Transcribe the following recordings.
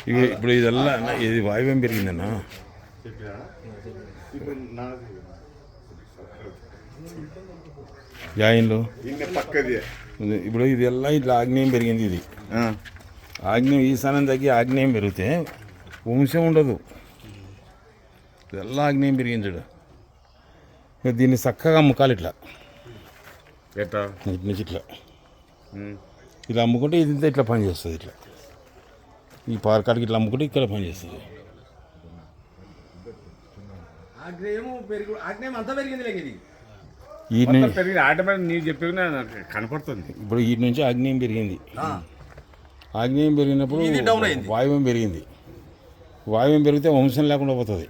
ఇప్పుడు ఇదల్లా ఇది వాయువ్యం పెరిగిందన్నా. జాయిన్లో ఇప్పుడు ఇది ఎలా ఇట్లా ఆగ్నేయం పెరిగింది. ఇది ఆగ్నేయం ఈశాన్యం తగ్గి ఆగ్నేయం పెరిగితే వంశం ఉండదు. ఇదెల్లా ఆగ్నేయం పెరిగింది చూడు. దీన్ని చక్కగా అమ్ముకోవాలి ఇట్లా ఇట్లా నుంచి ఇట్లా ఇలా అమ్ముకుంటే ఇది ఇట్లా పనిచేస్తుంది. ఇట్లా ఈ పార్కాడికి ఇట్లా అమ్ముకుంటే ఇక్కడ పనిచేస్తుంది. కనపడుతుంది. ఇప్పుడు వీటి నుంచి ఆగ్నేయం పెరిగింది. ఆగ్నేయం పెరిగినప్పుడు వాయువ్యం పెరిగింది. వాయువ్యం పెరిగితే వంశం లేకుండా పోతుంది.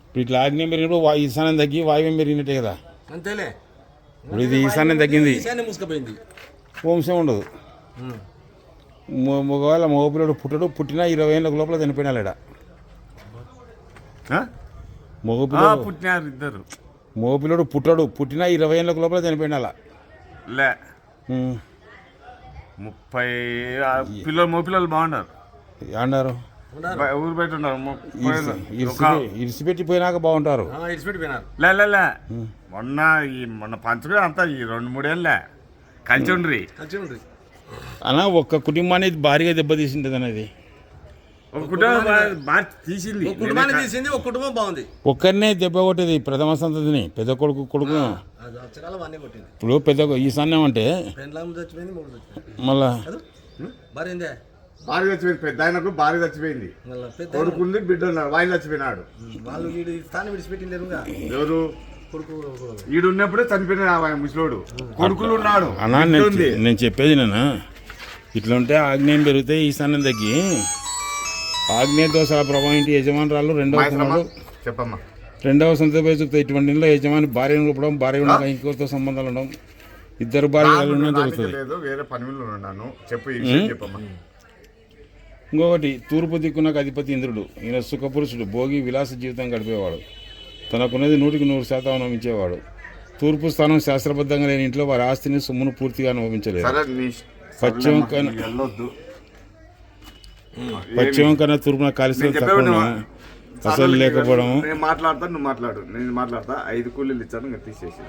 ఇప్పుడు ఇట్లా ఆగ్నేయం పెరిగినప్పుడు ఈశాన్యం తగ్గి వాయువ్యం పెరిగినట్టే కదా. అంతేలే. ఇప్పుడు ఇది ఈశాన్యం తగ్గింది, వంశం ఉండదు. ఒకవేళ మగపిల్లడు పుట్టినా 20 ఏళ్ళ లోపల చనిపోయినాడు. మగపిల్లడు పుట్టినారు ఇద్దరు. మగపిల్లడు పుట్టినా 20 ఏళ్ళ లోపల చనిపోయినా లే 30 పిల్లలు మగపిల్లలు బాగున్నారు. ఏమన్నారు? ఊరు బయట ఉన్నారు. ఇరిసిపెట్టిపోయినాక బాగుంటారు. లే మొన్న పంచుకుని అంతా ఈ 2-3 ఏళ్ళే కలిసి ఉండ్రి అలా ఒక్క కుటుంబాన్ని భారీగా దెబ్బతీసింటది అనేది. ఒక కుటుంబం తీసింది, ఒక కుటుంబం బాగుంది. ఒక్కరినే దెబ్బ కొట్టేది ప్రథమ సంతతిని, పెద్ద కొడుకు ఇప్పుడు పెద్ద ఈశాన్యం అంటే మళ్ళా భార్య చచ్చిపోయింది. పెద్ద ఆయనకు భార్య చచ్చిపోయింది, కొడుకుంది, బిడ్డ ఉన్నాడు, వాయిల్ చచ్చిపోయినాడు. ఎవరు ఈడు ఉన్నప్పుడే చనిపోయిన ముసలోడు, కొడుకులు ఉన్నాడు. అన్నా నేను చెప్పేది నేను ఇట్లా ఉంటే ఆగ్నేయం పెరిగితే ఈశాన్యం తగ్గి ఆగ్నేయ దోషాల ప్రభావం ఇంటి యజమానురాలు రెండవ సంతపై చూపుతాయి. ఇటువంటి ఇంట్లో యజమాని భార్యను రూపడం, భార్య ఉండగా ఇంకొకరితో సంబంధాలు ఉండడం, ఇద్దరు భార్యలు ఉండడం జరుగుతుంది. ఇంకొకటి తూర్పు దిక్కునకు అధిపతి ఇంద్రుడు. ఈయన సుఖపురుషుడు, భోగి, విలాస జీవితం గడిపేవాడు. తనకున్నది 100% అనుభవించేవాడు. తూర్పు స్థానం శాస్త్రబద్ధంగా లేని ఇంట్లో వారి ఆస్తిని సొమ్మును పూర్తిగా అనుభవించలేదు. పశ్చిమం కన్నా తూర్పున కాలుష్యం తక్కువ అసలు లేకపోవడం. నేను మాట్లాడతా, నువ్వు మాట్లాడు. నేను మాట్లాడతా. 5 కూలీలు ఇచ్చాను, ఇంకా తీసేసి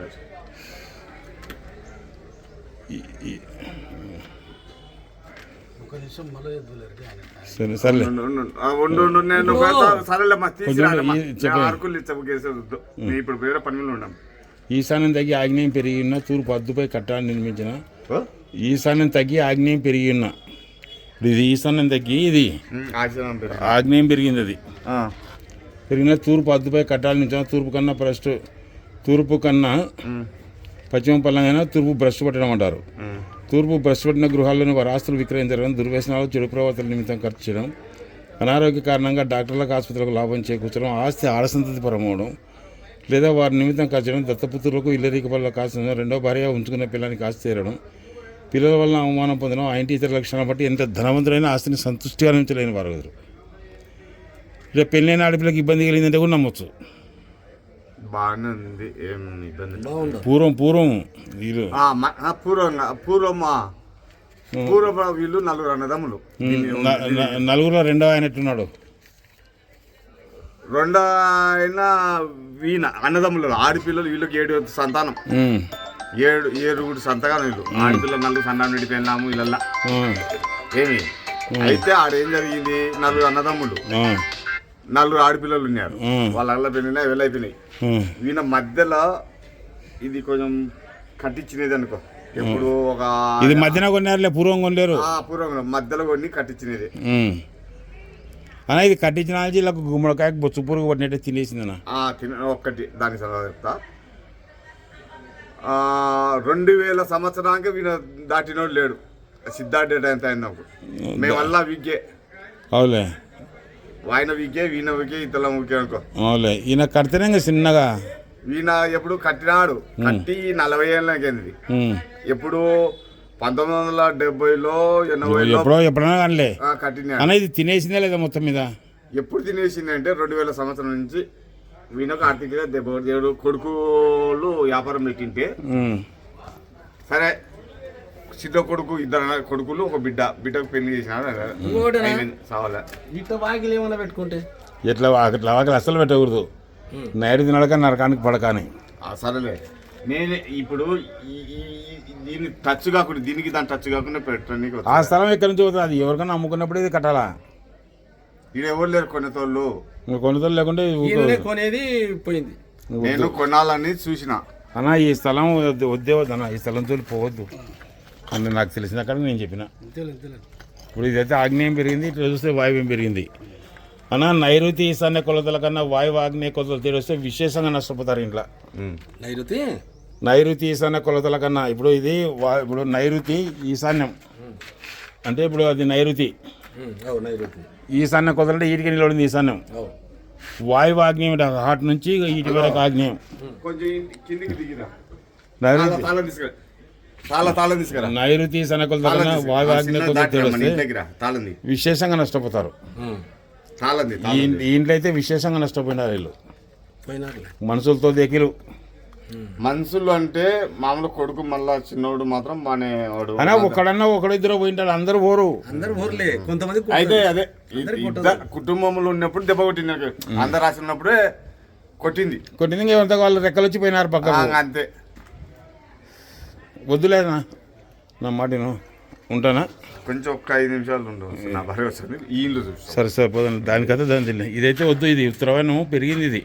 ఈశాన్యం తగ్గి ఆగ్నేయం పెరిగి ఉన్న తూర్పు అద్దుపై కట్టాలని నిర్మించిన ఈశాన్యం తగ్గి ఆగ్నేయం పెరిగి ఉన్న ఇది ఈశాన్యం తగ్గి ఇది ఆగ్నేయం పెరిగింది. అది పెరిగిన తూర్పు అద్దుపై కట్టాలని నిర్మించిన తూర్పు కన్నా పశ్చిమ పల్లంగా తూర్పు బ్రష్ పట్టడం అంటారు. తూర్పు బ్రష్ పట్టిన గృహాల్లోని వారి ఆస్తులు విక్రయించడం, దుర్వ్యసనాలు, చెడు ప్రవర్తన నిమిత్తం ఖర్చు చేయడం, అనారోగ్య కారణంగా డాక్టర్లకు, ఆసుపత్రులకు లాభం చేకూర్చడం, ఆస్తి ఆడసంతతి పరమవడం లేదా వారి నిమిత్తం ఖర్చు చేయడం, దత్తపుత్రులకు, ఇల్లరిక పనులకు కాస్త రెండో భార్య ఉంచుకున్న పిల్లానికి ఆస్తి తీరడం, పిల్లల వల్ల అవమానం పొందడం, ఆ ఇంటి ఇతర లక్షణాలను బట్టి ఎంత ధనవంతులైన ఆస్తిని సంతృష్టిగా ఉంచలేని వారు ఎదురు. ఇక పెళ్ళైన ఆడపిల్లకి ఇబ్బంది కలిగిందంటే కూడా నమ్మొచ్చు. బాగానే ఉంది, ఏం ఇబ్బంది. పూర్వం వీళ్ళు 4 అన్నదమ్ములు. 4లో రెండో ఆయనట్టున్నాడు. రెండో ఆయన వీణ అన్నదమ్ములు, ఆడపిల్లలు. వీళ్ళకి 7 సంతానం, 7 సంతానం. వీళ్ళు ఆడపిల్లలు 4 సంతానం విడిపోయినాము వీళ్ళల్లా. ఏమి అయితే ఆడేం జరిగింది, 4 అన్నదమ్ములు, 4 ఆడపిల్లలు ఉన్నారు. వాళ్ళ పెళ్ళినా వెళ్ళైపోయినాయి. వీళ్ళ మధ్యలో ఇది కొంచెం కట్టించినది అనుకో. ఎప్పుడు ఒక ఇది మధ్యన కొన్నారులే, పూర్వం కొనలేరు. పూర్వం మధ్యలో కొన్ని కట్టించినది. అన్న ఇది కట్టించిన వీళ్ళకు గుమ్మడికాయ బొచ్చు పురుగు పట్టినట్టే తినేసిందన్న. ఒక్కటి దానికి సలహా చెప్తా. 2000 సంవత్సరానికి వీళ్ళ దాటినోడు లేడు. సిద్ధార్థ ఎంత అయినప్పుడు మేమల్లా విగ్గే. అవులే, ఆయన వీకే, వీణ వీకే, ఇతల వీకే అనుకో. అవులే, ఈయన కడితేనే చిన్నగా. ఈయన ఎప్పుడు కట్టినాడు, కట్టి 40 ఏళ్ళకి. ఎప్పుడు 1970లో 80లో ఎప్పుడైనా కానీ కట్టినా. ఇది తినేసిందే లేదా మొత్తం మీద? ఎప్పుడు తినేసింది అంటే 2000 సంవత్సరం నుంచి వీణకు ఆర్థికంగా దెబ్బ. కొడుకులు వ్యాపారం పెట్టింటే సరే చిన్న కొడుకు ఇద్దరు కొడుకులు ఒక బిడ్డకు పెళ్లి చేసినారు అయిపోయింది, సావాలే. ఇట్లా వాకిలు ఏమైనా పెట్టుకుంటే ఎట్లా అట్లా వాకిలి అస్సలు పెట్టకూడదు. నైరుతి నడక నరకానికి పడకాని. సరేలే, నేనే ఇప్పుడు దీన్ని టచ్ కాకుండా దీనికి దాని టచ్ కాకుండా పెట్టడానికి ఆ స్థలం ఎక్కడి నుంచి పోతుంది? అది ఎవరికైనా అమ్ముకున్నప్పుడు ఇది కట్టాలా? ఇది ఎవరు లేరు కొనేతోళ్ళు. ఇంకా కొనుగోలు లేకుంటే ఈయననే కొనేది పోయింది. నేను కొనాలని చూసిన. అన్న ఈ స్థలం వద్దే వద్దన్న, ఈ స్థలంతో పోవద్దు అని నాకు తెలిసిన అక్కడ నేను చెప్పిన. ఇప్పుడు ఇదైతే ఆగ్నేయం పెరిగింది, ఇట్లా చూస్తే వాయువ్యం పెరిగింది. అన్న నైరుతి ఈశాన్య కొలతల కన్నా వాయువు ఆగ్నేయ కొలతలు తేడా వస్తే విశేషంగా నష్టపోతారు ఇంట్లో. నైరుతి ఈశాన్య కొలతల కన్నా ఇప్పుడు ఇది ఇప్పుడు నైరుతి ఈశాన్యం అంటే ఇప్పుడు అది నైరుతి. ఈశాన్య కొలతలు అంటే ఈటికి నిలబడింది ఈశాన్యం. వాయువు ఆగ్నేయం హాట్ నుంచి ఇటు వరకు ఆగ్నేయం. నైరుతి ఈశాన్య కొలతల కన్నా వాయువు ఆగ్నేయ కొలతలు తేడా వస్తే విశేషంగా నష్టపోతారు. ఈ ఇంట్లో అయితే విశేషంగా నష్టపోయినారు వీళ్ళు. మనుషులతో దేకిలు. మనుషులు అంటే మామూలు కొడుకు మళ్ళా చిన్నోడు మాత్రం మానేవాడు. అన్నా ఒకడన్నా ఒకడిద్దరు పోయింటాడు, అందరు పోరు. కొంతమంది అయితే అదే కుటుంబంలో ఉన్నప్పుడు దెబ్బ కొట్టింది, అందరు రాసి ఉన్నప్పుడే కొట్టింది. ఏమంతా వాళ్ళు రెక్కలు వచ్చి పోయినారు పక్క. అంతే. వద్దులేనా నా మాటను, ఉంటానా? కొంచెం ఒక్క 5 నిమిషాలు ఉండవు నా భార్య వస్తుంది. ఈ ఇల్లు చూసి సరే పోదాం, దానికైతే దాని తెలియదు. ఇదైతే వద్దు, ఇది ఉత్తరవాయనం పెరిగింది ఇది.